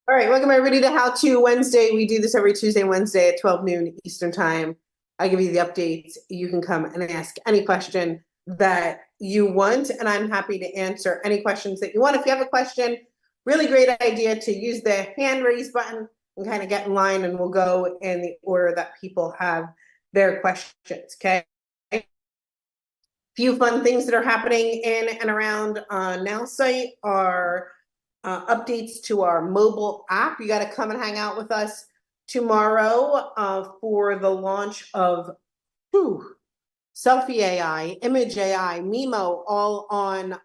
All right, welcome everybody to How To Wednesday. We do this every Tuesday and Wednesday at 12 noon Eastern Time. I give you the updates. You can come and ask any question that you want, and I'm happy to answer any questions that you want. If you have a question, really great idea to use the hand raise button and kind of get in line, and we'll go in the order that people have their questions, okay? Few fun things that are happening in and around Nowsite are updates to our mobile app. You got to come and hang out with us tomorrow for the launch of Selfie AI, Image AI, Mimo, all on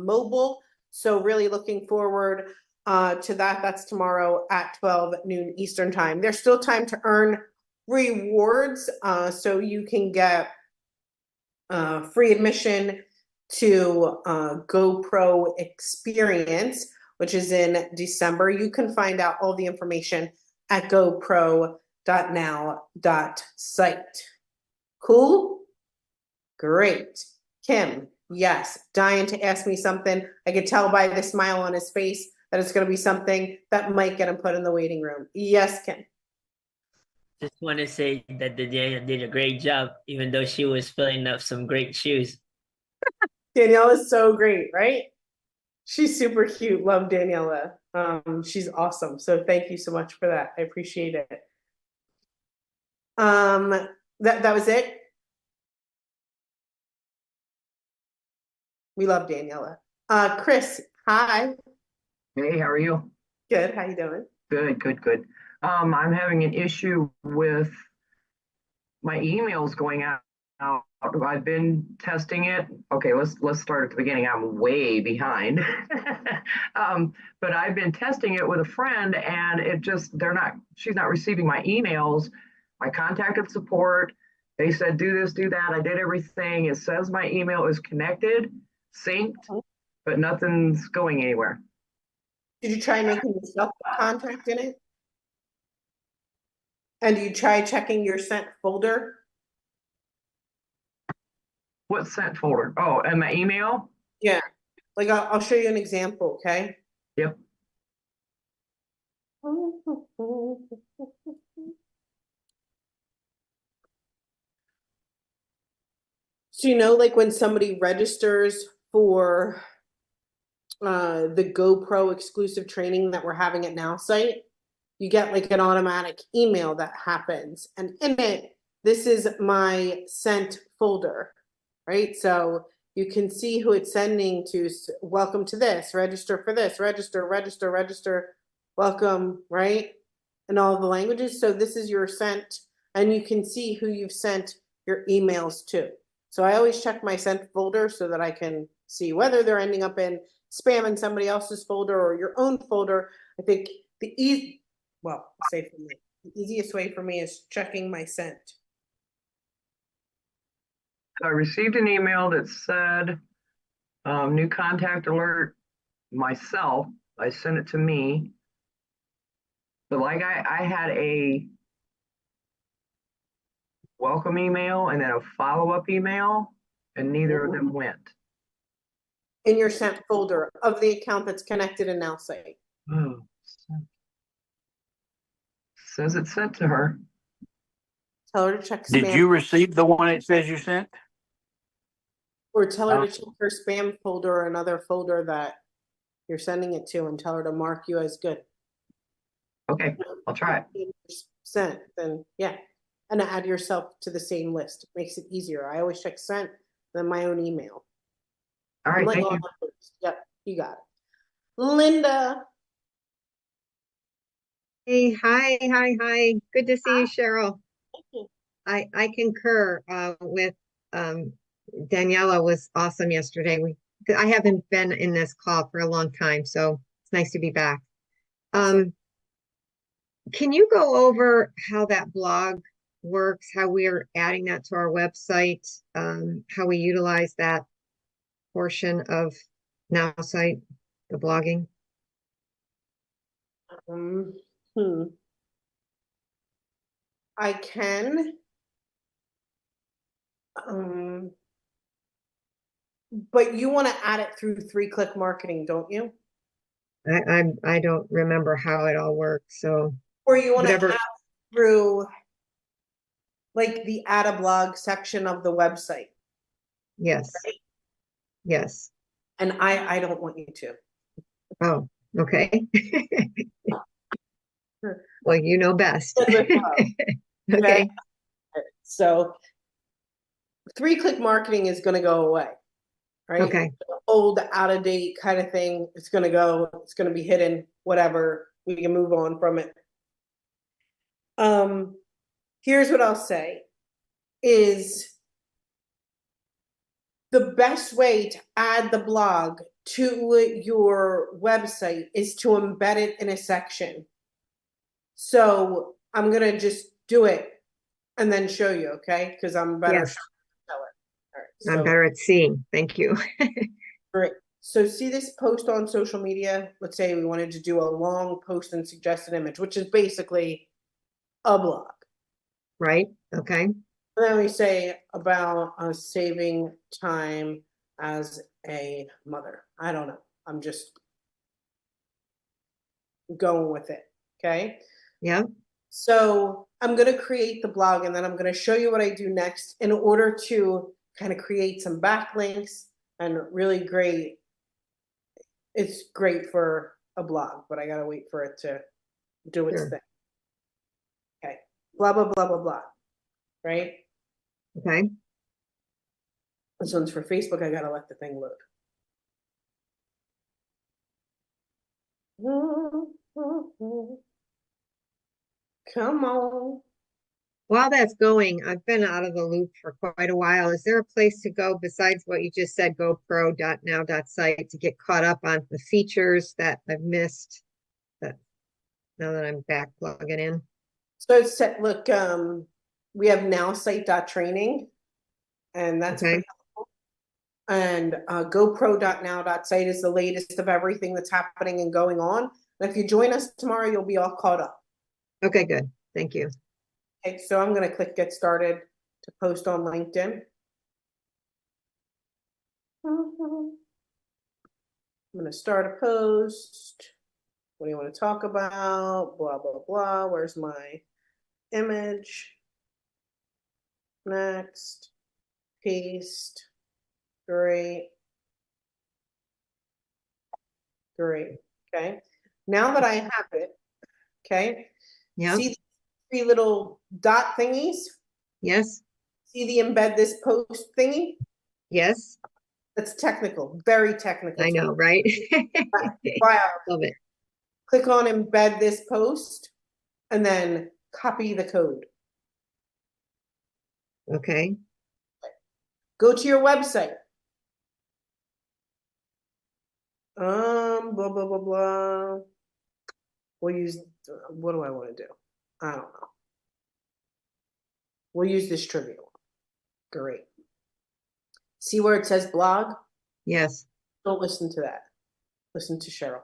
mobile. So really looking forward to that. That's tomorrow at 12 noon Eastern Time. There's still time to earn rewards, so you can get free admission to GoPro Experience, which is in December. You can find out all the information at gopro.now.site. Cool? Great. Kim, yes, dying to ask me something. I could tell by the smile on his face that it's going to be something that might get him put in the waiting room. Yes, Kim. Just want to say that Danielle did a great job, even though she was filling up some great shoes. Danielle is so great, right? She's super cute. Love Daniela. She's awesome. So thank you so much for that. I appreciate it. That was it. We love Daniela. Chris, hi. Hey, how are you? Good. How you doing? Good, good, good. I'm having an issue with my emails going out. I've been testing it. Okay, let's start at the beginning. I'm way behind. But I've been testing it with a friend, and she's not receiving my emails. I contacted support. They said, do this, do that. I did everything. It says my email is connected, synced, but nothing's going anywhere. Did you try making yourself a contact in it? And do you try checking your sent folder? What sent folder? Oh, and my email? Yeah. Like I'll show you an example, okay? Yep. So like when somebody registers for the GoPro exclusive training that we're having at Nowsite, you get like an automatic email that happens. And in it, this is my sent folder, right? So you can see who it's sending to. Welcome to this, register for this, register, welcome, right? In all the languages. So this is your sent, and you can see who you've sent your emails to. So I always check my sent folder so that I can see whether they're ending up in spam in somebody else's folder or your own folder. I think the easiest way for me is checking my sent. I received an email that said new contact alert myself. I sent it to me. But like I had a welcome email and then a follow-up email, and neither of them went. In your sent folder of the account that's connected in Nowsite. Oh, says it's sent to her. Tell her to check spam. Did you receive the one it says you sent? Or tell her to check her spam folder or another folder that you're sending it to, and tell her to mark you as good. Okay, I'll try it. Sent, then yeah. And add yourself to the same list. It makes it easier. I always check sent, then my own email. All right, thank you. Yep, you got it. Linda. Hey, hi. Good to see you, Cheryl. I concur with Daniela was awesome yesterday. I haven't been in this call for a long time, so it's nice to be back. Can you go over how that blog works, how we're adding that to our website, how we utilize that portion of Nowsite, the blogging? I can. But you want to add it through 3-click marketing, don't you? I don't remember how it all works, so Or you want to whatever. add through like the add a blog section of the website. Yes. Right? Yes. And I don't want you to. Oh, okay. Sure. Well, you know best. With love, okay? Okay. So 3-click marketing is going to go away, right? Okay. Old, out of date kind of thing. It's going to go. It's going to be hidden. Whatever. We can move on from it. Here's what I'll say is the best way to add the blog to your website is to embed it in a section. So I'm going to just do it and then show you, okay? Because I'm better Yes. shower. All right, I'm so better at seeing. Thank you. great. So see this post on social media? Let's say we wanted to do a long post and suggested image, which is basically a blog. Right? Okay. And then we say about saving time as a mother. I don't know. I'm just going with it. Okay. Yeah. So I'm going to create the blog and then I'm going to show you what I do next in order to kind of create some backlinks and really great. It's great for a blog, but I got to wait for it to do its Sure. thing. Okay. Blah, blah, blah, blah, blah. Right. Okay. This one's for Facebook. I got to let the thing load. Come on. While that's going, I've been out of the loop for quite a while. Is there a place to go besides what you just said, gopro.now.site, to get caught up on the features that I've missed that now that I'm back plugging in? So it's set, look, we have nowsite.training, and that's Okay. pretty helpful. And gopro.now.site is the latest of everything that's happening and going on. And if you join us tomorrow, you'll be all caught up. Okay, good. Thank you. Okay, so I'm going to click get started to post on LinkedIn. I'm going to start a post. What do you want to talk about? Blah, blah, blah. Where's my image? Next. Paste. Great. Great. Okay. Now that I have it, okay. Yeah. See the 3 little dot thingies? Yes. See the embed this post thingy? Yes. That's technical, very technical. I know, right? Wow. Love it. Click on embed this post and then copy the code. Okay. Go to your website. Blah, blah, blah, blah. We'll use, what do I want to do? I don't know. We'll use this trivial. Great. See where it says blog? Yes. Don't listen to that. Listen to Cheryl.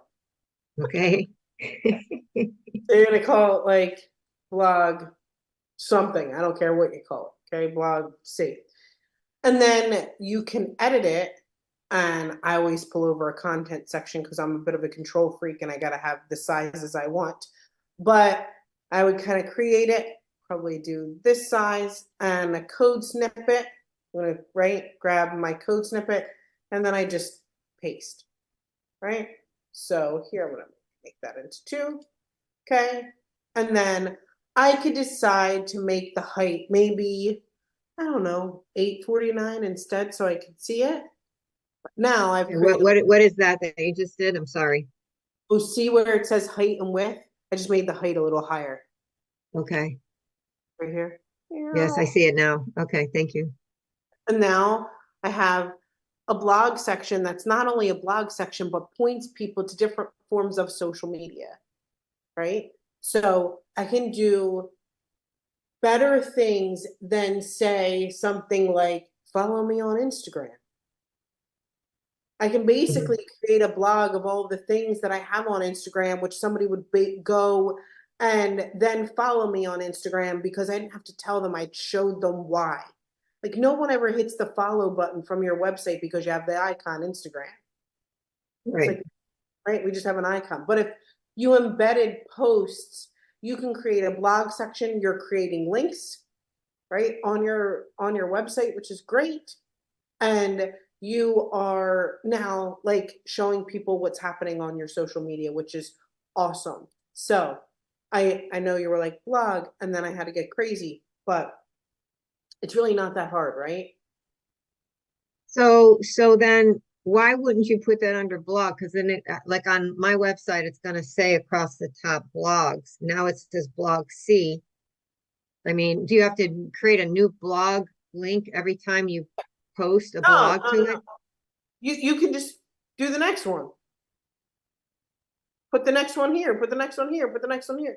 Okay. So you're gonna call it like blog something. I don't care what you call it. Okay, blog C. And then you can edit it. And I always pull over a content section because I'm a bit of a control freak and I gotta have the sizes I want. But I would kind of create it, probably do this size and a code snippet. I'm gonna grab my code snippet and then I just paste. Right? So here I'm gonna make that into 2. Okay. And then I could decide to make the height maybe, I don't know, 849 instead so I can see it. Now I've And created, what is that you just did? I'm sorry. oh, see where it says height and width? I just made the height a little higher Okay. right here. Yes, I see it now. Okay, thank you. And now I have a blog section that's not only a blog section, but points people to different forms of social media, right? So I can do better things than say something like follow me on Instagram. I can basically create a blog of all the things that I have on Instagram, which somebody would go and then follow me on Instagram because I didn't have to tell them. I showed them why. Like no one ever hits the follow button from your website because you have the icon Instagram. Right. It's like right? We just have an icon. But if you embedded posts, you can create a blog section. You're creating links, right, on your website, which is great. And you are now like showing people what's happening on your social media, which is awesome. So I know you were like blog, and then I had to get crazy, but it's really not that hard, right? So then why wouldn't you put that under blog? Because then it, like on my website, it's going to say across the top blogs. Now it says blog C. I mean, do you have to create a new blog link every time you post a blog to it? You can just do the next one. Put the next one here, put the next one here, put the next one here.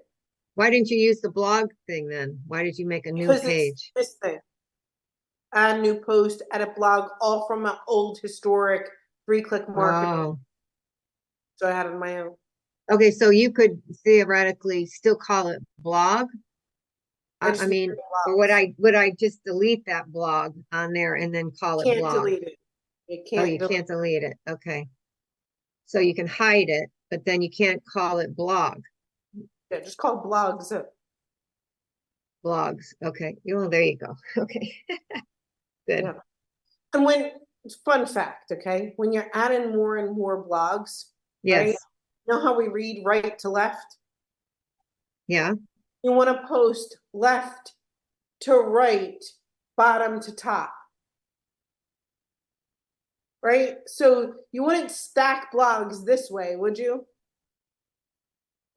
Why didn't you use the blog thing then? Why did you make a new Because page? it's this thing. Add new post, edit blog, all from an old historic 3-click marketing. Oh, So I had it on my own. okay. So you could theoretically still call it blog. I mean, or would I just delete that blog on there and then call it Can't blog? delete it. You Oh, can't you delete can't delete it. Okay. So you can hide it, but then you can't call it blog. Yeah, just call blogs. Blogs. Okay. Well, there you go. Okay. Good. Yeah. And when, fun fact, okay, when you're adding more and more blogs, right? Yes. You know how we read right to left? Yeah. You want to post left to right, bottom to top, right? So you wouldn't stack blogs this way, would you?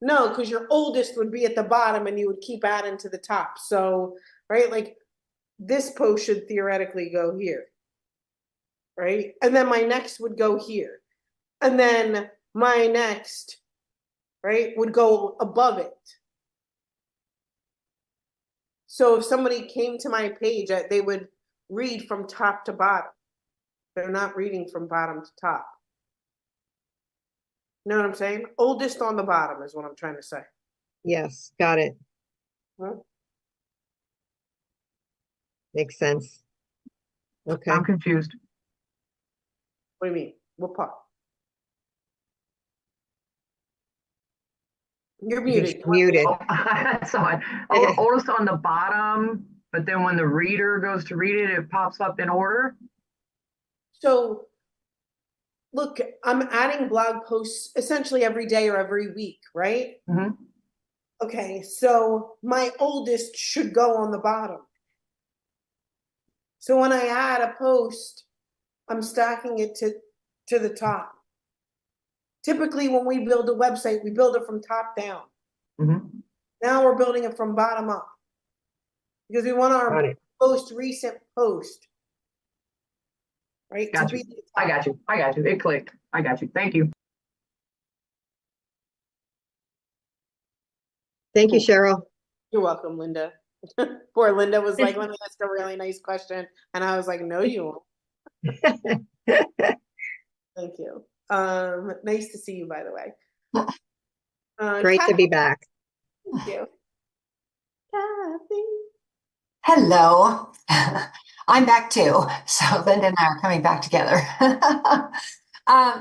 No, because your oldest would be at the bottom and you would keep adding to the top. So, right, like this post should theoretically go here, right? And then my next would go here. And then my next, right, would go above it. So if somebody came to my page, they would read from top to bottom. They're not reading from bottom to top. You know what I'm saying? Oldest on the bottom is what I'm trying to say. Yes. Got it. Huh? Makes sense. Okay. I'm confused. What do you mean? What part? You're He's muted. muted. Oh, that's odd. Oh, oldest on the bottom, but then when the reader goes to read it, it pops up in order. So look, I'm adding blog posts essentially every day or every week, right? Mm-hmm. Okay, so my oldest should go on the bottom. So when I add a post, I'm stacking it to the top. Typically, when we build a website, we build it from top down. Mm-hmm. Now we're building it from bottom up because we want our most recent post, right? Got To you. be the top. I got you. I got you. It clicked. I got you. Thank you. Thank you, Cheryl. You're welcome, Linda. Poor Linda was like, let me ask a really nice question. And I was like, no, you won't. Thank you. Nice to see you, by the way. Great to Kathy, be back. thank you. Kathy. Hello. I'm back too. So Linda and I are coming back together.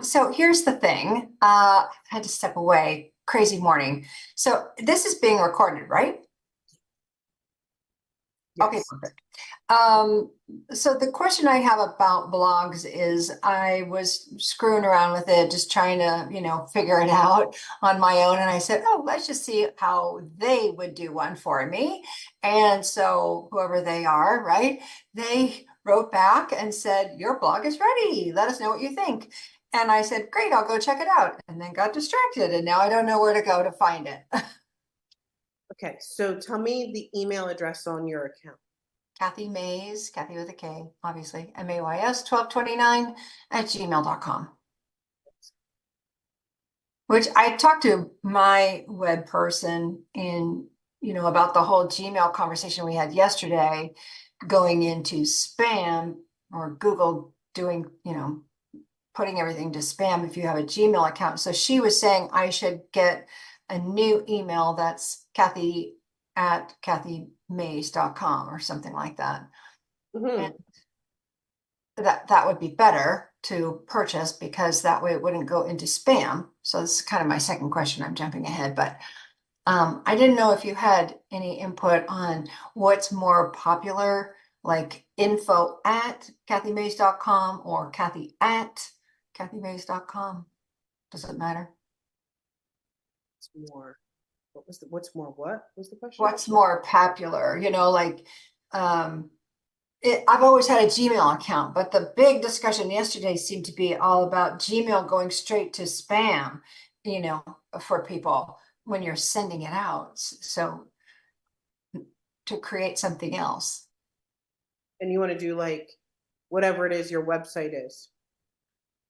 So here's the thing. I had to step away. Crazy morning. So this is being recorded, right? Yes. Okay, perfect. So the question I have about blogs is I was screwing around with it, just trying to, figure it out on my own. And I said, oh, let's just see how they would do one for me. And so whoever they are, right, they wrote back and said, your blog is ready. Let us know what you think. And I said, great, I'll go check it out. And then got distracted. And now I don't know where to go to find it. Okay, so tell me the email address on your account. Kathy Mays, Kathy with a K, obviously, MAYS 1229 at gmail.com. Which I talked to my web person about the whole Gmail conversation we had yesterday, going into spam or Google doing, putting everything to spam if you have a Gmail account. So she was saying I should get a new email that's Kathy at kathymays.com or something like that. Mm-hmm. And that would be better to purchase because that way it wouldn't go into spam. So this is kind of my second question. I'm jumping ahead, but I didn't know if you had any input on what's more popular, like info@kathymays.com or kathy@kathymays.com. Does it matter? It's more. What's more what was the question? What's more popular? You know, like I've always had a Gmail account, but the big discussion yesterday seemed to be all about Gmail going straight to spam, you know, for people when you're sending it out. So to create something else. And you want to do like whatever it is your website is,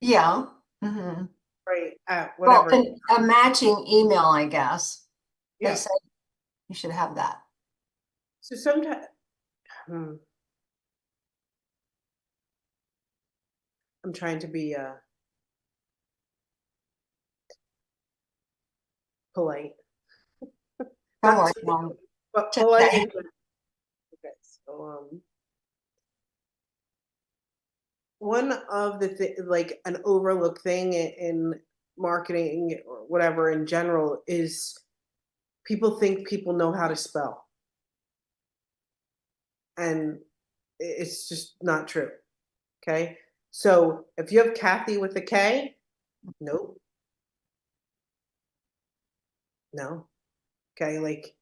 Yeah. Mm-hmm. right? Well, Whatever. a matching email, I guess. They Yeah. said you should have that. So sometimes, I'm trying to be polite. Don't Not worry, too- Mom. but Just polite. say. Okay, so one of the like an overlooked thing in marketing or whatever in general is people think people know how to spell, and it's just not true. Okay, so if you have Kathy with a K, nope, no. Okay, like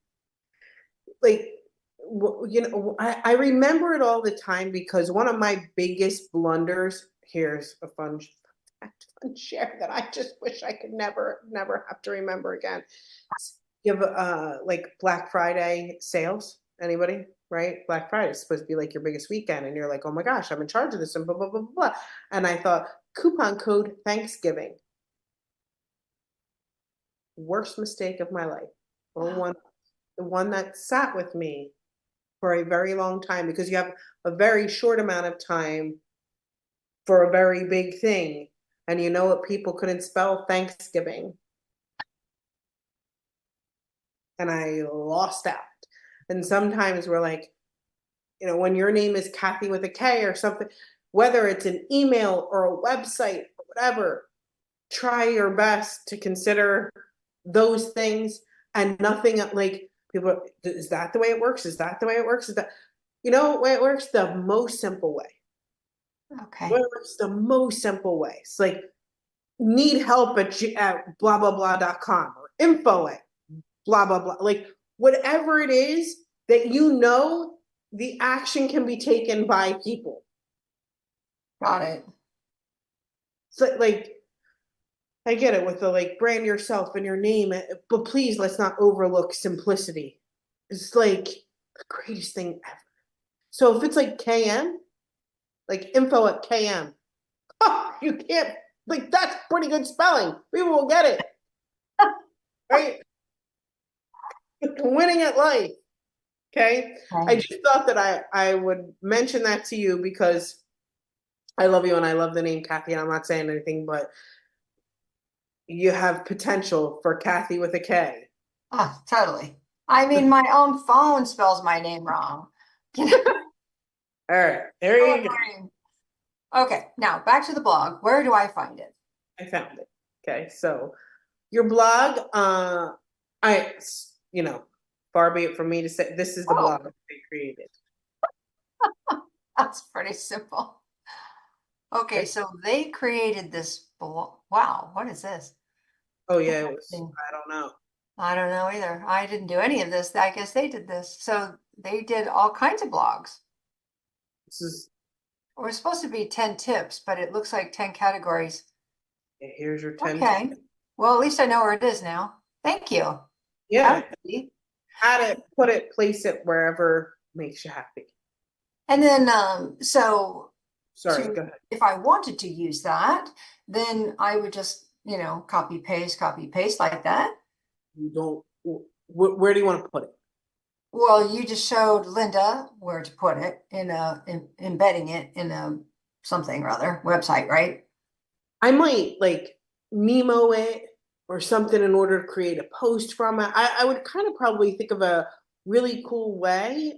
you know, I remember it all the time because one of my biggest blunders, here's a fun share that I just wish I could never have to remember again. You have like Black Friday sales, anybody? Right? Black Friday is supposed to be like your biggest weekend, and you're like, oh my gosh, I'm in charge of this, and blah blah blah blah blah. And I thought, coupon code Thanksgiving. Worst mistake of my life. The one that sat with me for a very long time, because you have a very short amount of time for a very big thing. And you know what? People couldn't spell Thanksgiving. And I lost out. And sometimes we're like, you know, when your name is Kathy with a K or something, whether it's an email or a website or whatever, try your best to consider those things and nothing like people. Is that the way it works? Is that the way it works? Is that, you know, the way it works? The most simple way. Okay. What works the most simple way? It's like need help at blah blah blah.com or info at blah blah blah. Like whatever it is that you know the action can be taken by people. Got it. So like I get it with the like brand yourself and your name, but please let's not overlook simplicity. It's like the greatest thing ever. So if it's like KM, like info at KM, oh, you can't, like that's pretty good spelling. People will get it. Right? Winning at life. Okay. I just thought that I would mention that to you because I love you and I love the name Kathy, and I'm not saying anything, but you have potential for Kathy with a K. Oh, totally. I mean, my own phone spells my name wrong. You know? All right, there you go. Okay, now back to the blog. Where do I find it? I found it. Okay, so your blog, you know, far be it from me to say this is the blog that they created. That's pretty simple. Okay, so they created this blog. Wow, what is this? Oh yeah, it was, I don't know. I don't know either. I didn't do any of this. I guess they did this. So they did all kinds of blogs. This is. We're supposed to be 10 tips, but it looks like 10 categories. Yeah, here's your 10. Okay. Well, at least I know where it is now. Thank you. Yeah. Add it, put it, place it wherever makes you happy. And then, so sorry, go ahead. If I wanted to use that, then I would just, you know, copy, paste like that. You don't, where do you want to put it? Well, you just showed Linda where to put it embedding it in a something or other website, right? I might like Memo it or something in order to create a post from it. I would kind of probably think of a really cool way.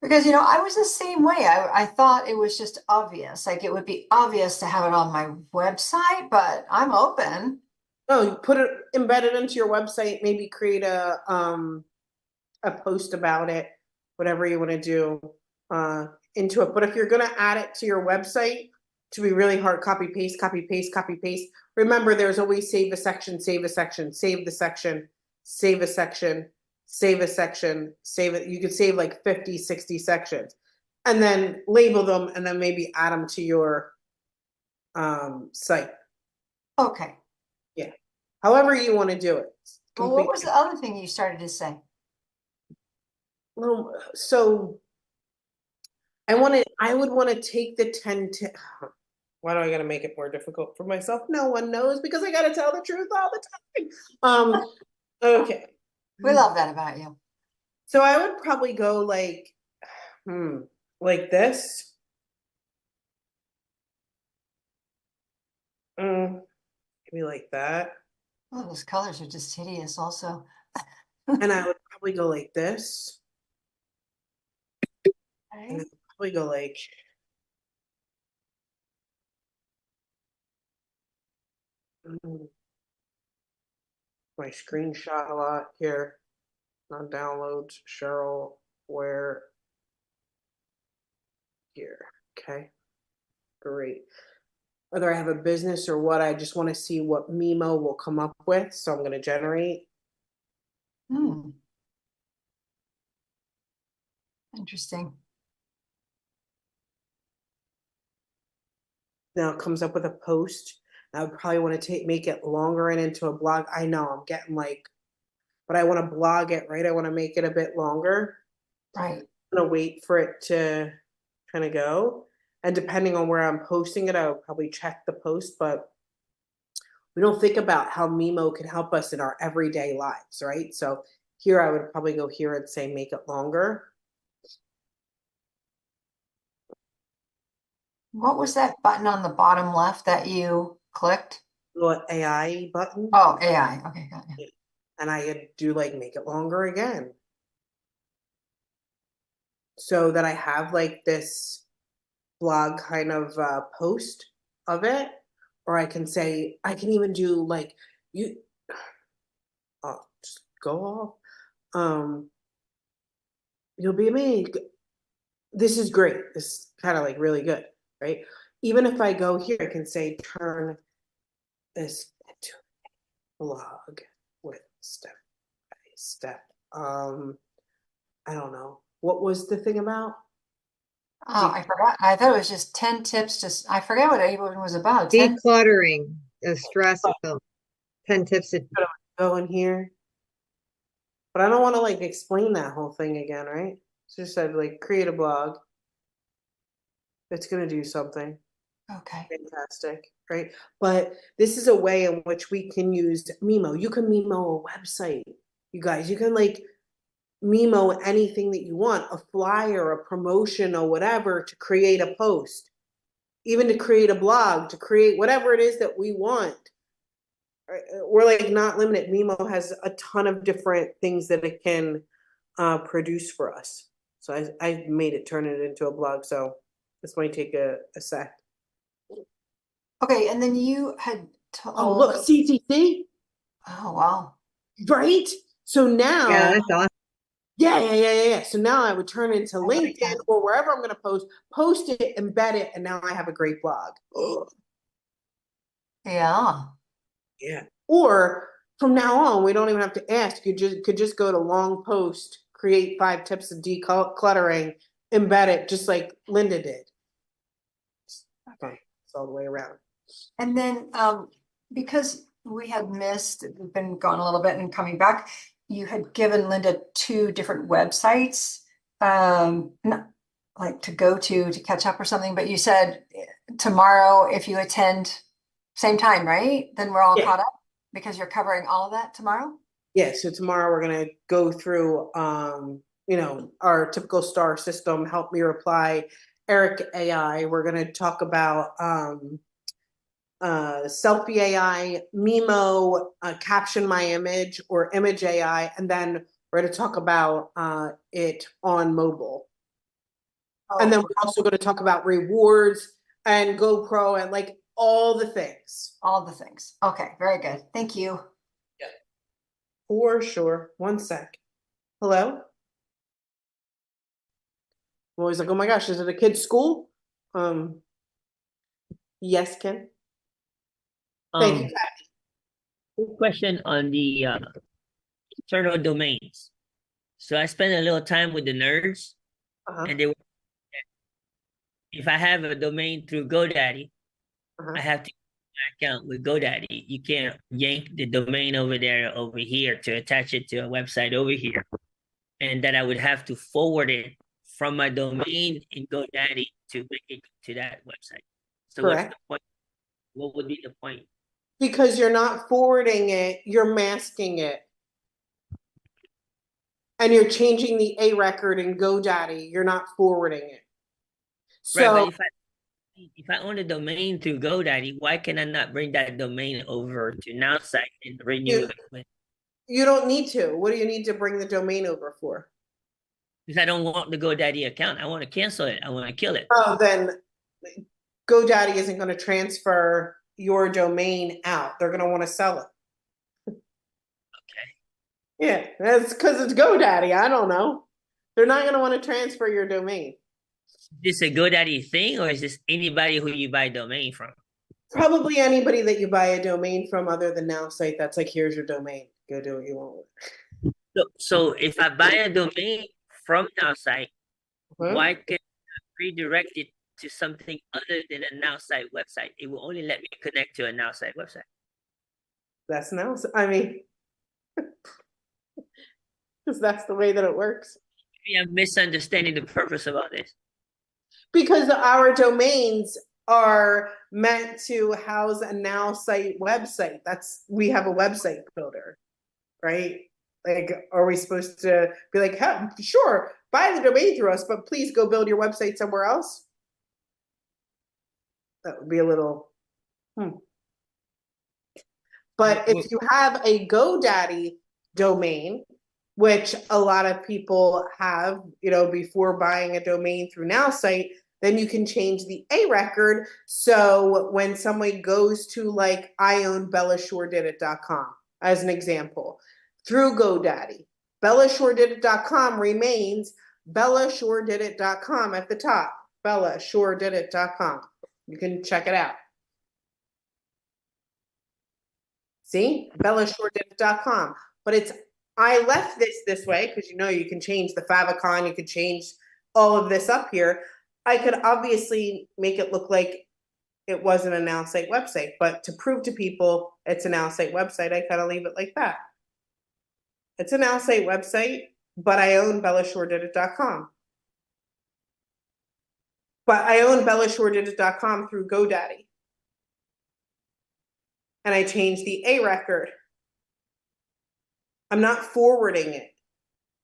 Because, I was the same way. I thought it was just obvious. Like it would be obvious to have it on my website, but I'm open. No, you put it, embed it into your website, maybe create a post about it, whatever you want to do into it. But if you're going to add it to your website, to be really hard, copy paste, copy paste, copy paste. Remember, there's always save a section, save a section, save the section, save a section, save a section, save it. You could save like 50, 60 sections and then label them and then maybe add them to your site. Okay. Yeah. However you want to do it. Well, what was the other thing you started to say? Well, so I would want to take the 10 tips. Why do I gotta make it more difficult for myself? No one knows because I gotta tell the truth all the time. Okay. We love that about you. So I would probably go like this. Maybe like that. Oh, those colors are just hideous also. And I would probably go like this. And I would probably go like my screenshot a lot here. On downloads, Cheryl, where here. Okay. Great. Whether I have a business or what, I just want to see what Mimo will come up with. So I'm going to generate. Interesting. Now it comes up with a post. I would probably want to make it longer and into a blog. I know I'm getting but I want to blog it, right? I want to make it a bit longer. Right. I'm going to wait for it to kind of go. And depending on where I'm posting it, I would probably check the post, but we don't think about how Mimo can help us in our everyday lives, right? So here I would probably go here and say, make it longer. What was that button on the bottom left that you clicked? Little AI button. Oh, AI. Okay, got it. And I could do make it longer again. So that I have this blog kind of post of it. Or I can say, I can even do just go off. You'll be amazed. This is great. This is kind of really good, right? Even if I go here, I can say, turn this into a blog with step by step. I don't know. What was the thing about? Oh, I forgot. I thought it was just 10 tips. I forget what it even was about. 10. Decluttering, stress, 10 tips. Go in here. But I don't want to explain that whole thing again, right? So just said create a blog. It's gonna do something. Okay. Fantastic, right? But this is a way in which we can use Mimo. You can Mimo a website, you guys. You can Mimo anything that you want, a flyer, a promotion, or whatever, to create a post, even to create a blog, to create whatever it is that we want. We're not limited. Mimo has a ton of different things that it can produce for us. So I made it turn it into a blog. So this might take a sec. Okay, and then you had told. Oh, look, CTC. Oh, wow. Right? So now. Yeah, that's awesome. Yeah. So now I would turn into LinkedIn or wherever I'm going to post it, embed it, and now I have a great blog. Yeah. Yeah. Or from now on, we don't even have to ask. You could just go to long post, create 5 tips of decluttering, embed it, just like Linda did. Okay. It's all the way around. And then because we had missed, we've been gone a little bit and coming back, you had given Linda 2 different websites not to go to catch up or something, but you said tomorrow if you attend same time, right? Then we're all caught up because you're covering all of that tomorrow? Yeah, so tomorrow we're going to go through our typical star system, help me reply, Eric AI. We're going to talk about selfie AI, Mimo, caption my image, or image AI, and then we're going to talk about it on mobile. And then we're also going to talk about rewards and GoPro and like all the things. All the things. Okay, very good. Thank you. For sure. One sec. Hello? I'm always like, oh my gosh, is it a kid's school? Yes, Ken. Thank you. Quick question on the internal domains. So I spent a little time with the nerds, and they were, if I have a domain through GoDaddy, I have to account with GoDaddy. You can't yank the domain over there over here to attach it to a website over here. And that I would have to forward it from my domain in GoDaddy to make it to that website. So what's the point? What would be the point? Because you're not forwarding it, you're masking it. And you're changing the A record in GoDaddy, you're not forwarding it. So right, but if I own a domain through GoDaddy, why can I not bring that domain over to Nowsite and renew it? You don't need to. What do you need to bring the domain over for? Because I don't want the GoDaddy account. I want to cancel it. I want to kill it. Oh, then GoDaddy isn't going to transfer your domain out. They're going to want to sell it. Okay. Yeah, that's because it's GoDaddy. I don't know. They're not going to want to transfer your domain. Is this a GoDaddy thing, or is this anybody who you buy domain from? Probably anybody that you buy a domain from other than Nowsite. That's like, here's your domain. Go do what you want with it. So if I buy a domain from Nowsite, why can't I redirect it to something other than a Nowsite website? It will only let me connect to a Nowsite website. That's Nowsite. I mean, because that's the way that it works. Maybe I'm misunderstanding the purpose of all this. Because our domains are meant to house a Nowsite website. We have a website builder, right? Like, are we supposed to be like, sure, buy the domain through us, but please go build your website somewhere else? That would be a little, But if you have a GoDaddy domain, which a lot of people have, before buying a domain through Nowsite, then you can change the A record. So when somebody goes to like, I own BellaShoreDidIt.com as an example, through GoDaddy, BellaShoreDidIt.com remains BellaShoreDidIt.com at the top, BellaShoreDidIt.com. You can check it out. See, BellaShoreDidIt.com. But I left this way because you can change the favicon, you could change all of this up here. I could obviously make it look like it wasn't a Nowsite website, but to prove to people it's a Nowsite website, I kind of leave it like that. It's a Nowsite website, but I own BellaShoreDidIt.com. But I own BellaShoreDidIt.com through GoDaddy. And I changed the A record. I'm not forwarding it.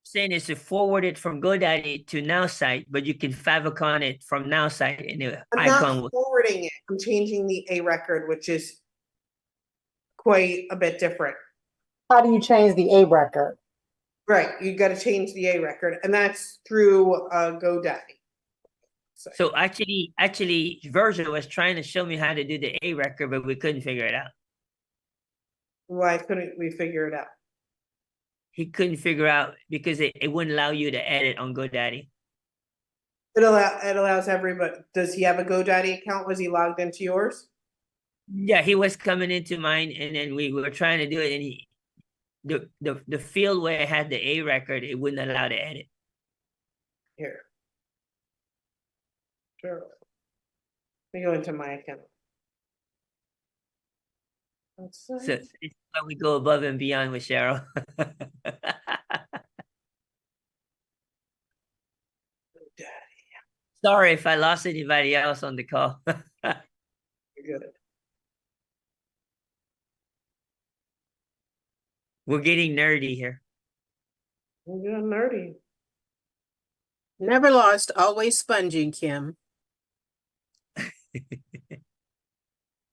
Saying is to forward it from GoDaddy to Nowsite, but you can favicon it from Nowsite and the I'm not forwarding it. I'm changing the A record, which is quite a bit different. How do you change the A record? Right, you got to change the A record, and that's through GoDaddy. So actually, Virgil was trying to show me how to do the A record, but we couldn't figure it out. Why couldn't we figure it out? He couldn't figure out because it wouldn't allow you to edit on GoDaddy. It allows everybody. Does he have a GoDaddy account? Was he logged into yours? Yeah, he was coming into mine, and then we were trying to do it, and the field where I had the A record, it wouldn't allow to edit. Here. Sure. Let me go into my account. So it's why we go above and beyond with Cheryl. Sorry if I lost anybody else on the call. You're good. We're getting nerdy here. We're getting nerdy. Never lost, always spongy, Kim.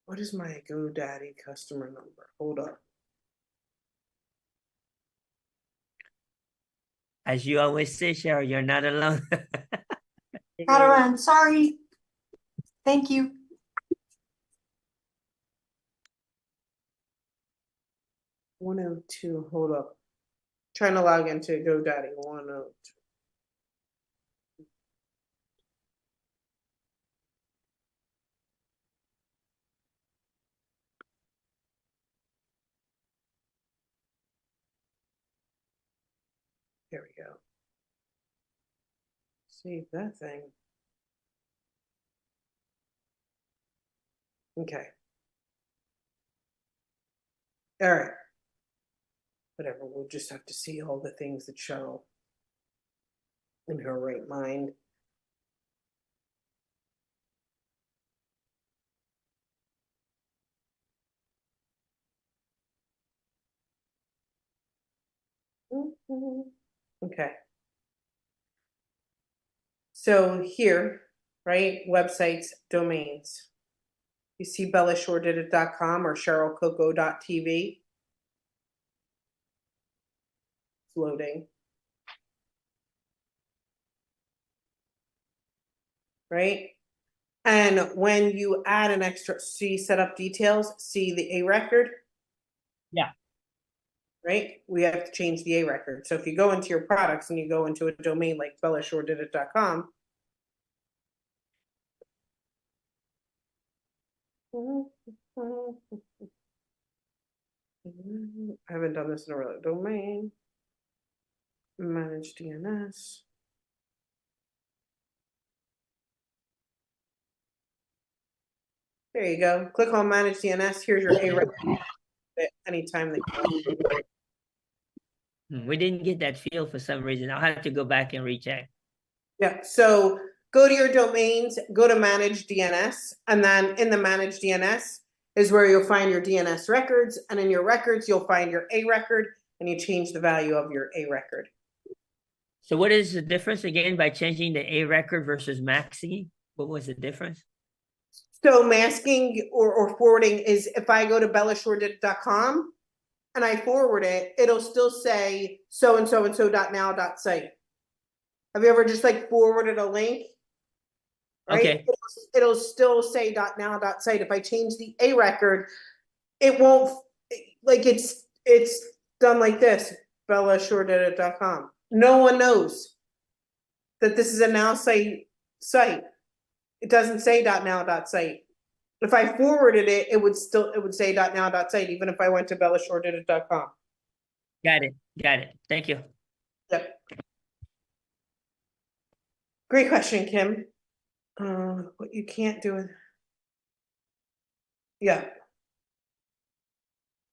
What is my GoDaddy customer number? Hold up. As you always say, Cheryl, you're not alone. Gotta run. Sorry. Thank you. $102. Hold up. Trying to log into GoDaddy. 102. There we go. Save that thing. Okay. All right. Whatever. We'll just have to see all the things that Cheryl in her right mind. Okay. So here, right, websites, domains. You see BellaShoreDidIt.com or CherylCoco.tv. It's loading. Right? And when you add an extra, see setup details, see the A record? Yeah. Right? We have to change the A record. So if you go into your products and you go into a domain like BellaShoreDidIt.com, I haven't done this in a really domain. Manage DNS. There you go. Click on Manage DNS. Here's your A record. Anytime that you want. We didn't get that field for some reason. I'll have to go back and recheck. Yeah, so go to your domains, go to Manage DNS, and then in the Manage DNS is where you'll find your DNS records, and in your records, you'll find your A record, and you change the value of your A record. So what is the difference again by changing the A record versus maxing? What was the difference? So masking or forwarding is if I go to BellaShoreDidIt.com and I forward it, it'll still say so-and-so-and-so.now.site. Have you ever just like forwarded a link? Right? Okay. It'll still say .now.site. If I change the A record, it won't, like it's done like this, BellaShoreDidIt.com. No one knows that this is a Nowsite site. It doesn't say .now.site. If I forwarded it, it would say .now.site, even if I went to BellaShoreDidIt.com. Got it. Got it. Thank you. Yep. Great question, Kim. What you can't do is, yeah.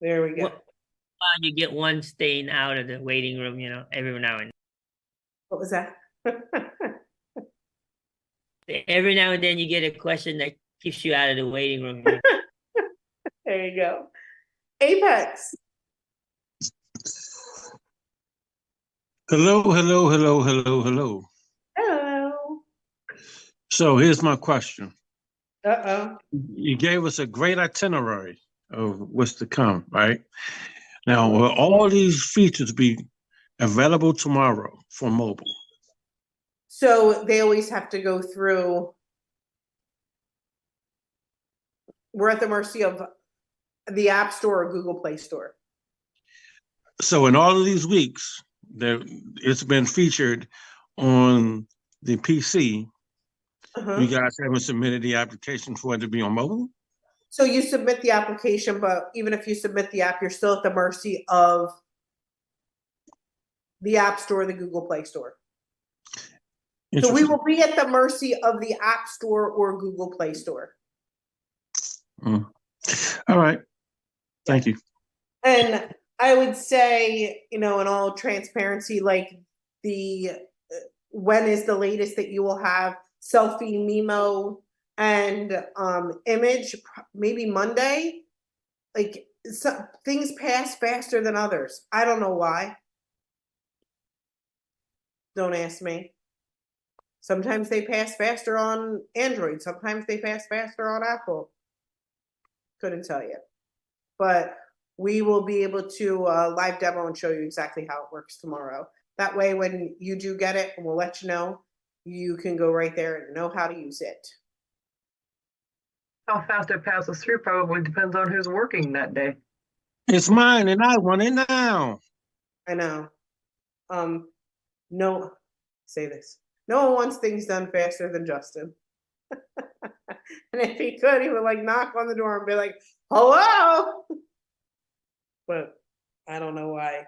There we go. Well, you get one staying out of the waiting room, you know, every now and What was that? every now and then you get a question that keeps you out of the waiting room. There you go. Apex. Hello, hello, hello, hello, hello. Hello. So here's my question. Uh-oh. You gave us a great itinerary of what's to come, right? Now, will all these features be available tomorrow for mobile? So they always have to go through, we're at the mercy of the App Store or Google Play Store. So in all of these weeks, it's been featured on the PC. You guys haven't submitted the application for it to be on mobile? So you submit the application, but even if you submit the app, you're still at the mercy of the App Store or the Google Play Store. So we will be at the mercy of the App Store or Google Play Store. All right. Thank you. And I would say, you know, in all transparency, like when is the latest that you will have selfie, Mimo, and image? Maybe Monday. Like things pass faster than others. I don't know why. Don't ask me. Sometimes they pass faster on Android. Sometimes they pass faster on Apple. Couldn't tell you. But we will be able to live demo and show you exactly how it works tomorrow. That way, when you do get it, we'll let you know. you can go right there and know how to use it. How fast it passes through probably depends on who's working that day. It's mine and I want it now. I know. No, say this. No one wants things done faster than Justin. And if he could, he would like knock on the door and be like, hello. But I don't know why.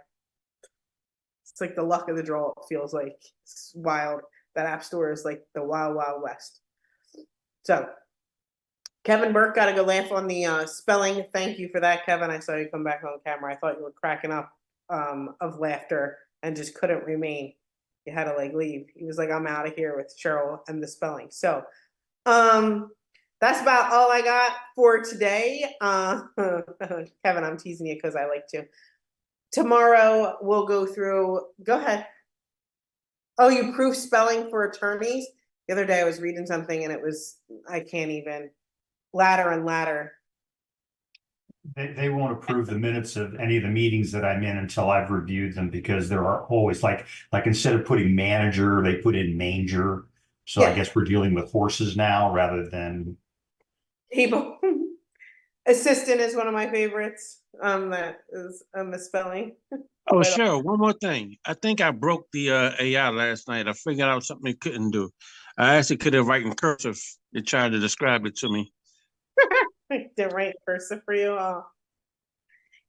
It's like the luck of the draw, it feels like. It's wild. That app store is like the wild, wild west. So Kevin Burke got to go laugh on the spelling. Thank you for that, Kevin. I saw you come back on camera. I thought you were cracking up of laughter and just couldn't remain. You had to like leave. He was like, I'm out of here with Cheryl and the spelling. So that's about all I got for today. Kevin, I'm teasing you because I like to. Tomorrow we'll go through, go ahead. Oh, you proof spelling for attorneys? The other day I was reading something and it was, I can't even, ladder and ladder. They won't approve the minutes of any of the meetings that I'm in until I've reviewed them, because there are always like instead of putting manager, they put in manger. So Yeah. I guess we're dealing with horses now rather than People. Assistant is one of my favorites. That is a misspelling. Oh, sure. One more thing. I think I broke the AI last night. I figured out something it couldn't do. I asked it could it write in cursive. It tried to describe it to me. To write cursive for you.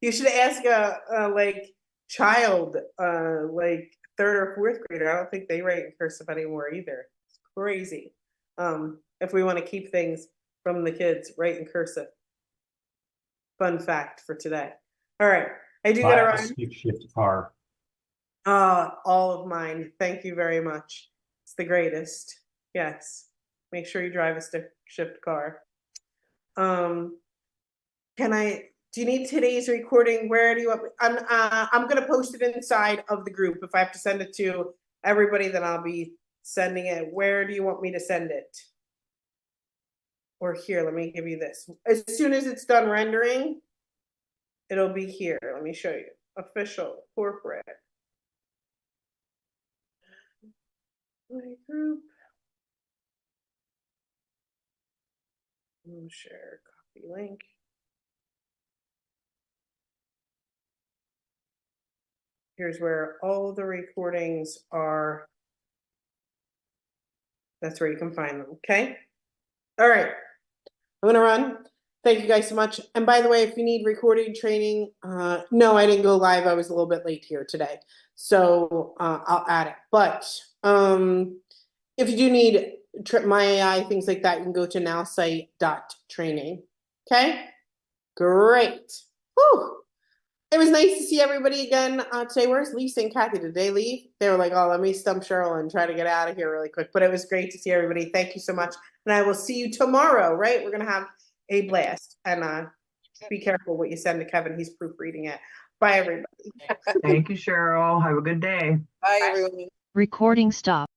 You should ask a like child, like third or fourth grader. I don't think they write in cursive anymore either. It's crazy. If we want to keep things from the kids, write in cursive. Fun fact for today. All right. I do gotta run. stick shift car. All of mine. Thank you very much. It's the greatest. Yes. Make sure you drive a stick shift car. Do you need today's recording? Where do you want me? I'm gonna post it inside of the group. If I have to send it to everybody, then I'll be sending it. Where do you want me to send it? Or here, let me give you this. As soon as it's done rendering, it'll be here. Let me show you. Official, corporate. My group. Share, copy link. Here's where all the recordings are. That's where you can find them, okay? All right, I'm gonna run. Thank you guys so much. And by the way, if you need recording training, no, I didn't go live. I was a little bit late here today. So I'll add it. But if you do need my AI, things like that, you can go to nowsite.training. Okay, great. Whew. It was nice to see everybody again today. Where's Lisa and Kathy? Did they leave? They were like, oh, let me stump Cheryl and try to get out of here really quick. But it was great to see everybody. Thank you so much. And I will see you tomorrow, right? We're going to have a blast. And be careful what you send to Kevin. He's proofreading it. Bye, everybody. Thank you, Cheryl. Have a good day. Bye, everyone. Recording stop.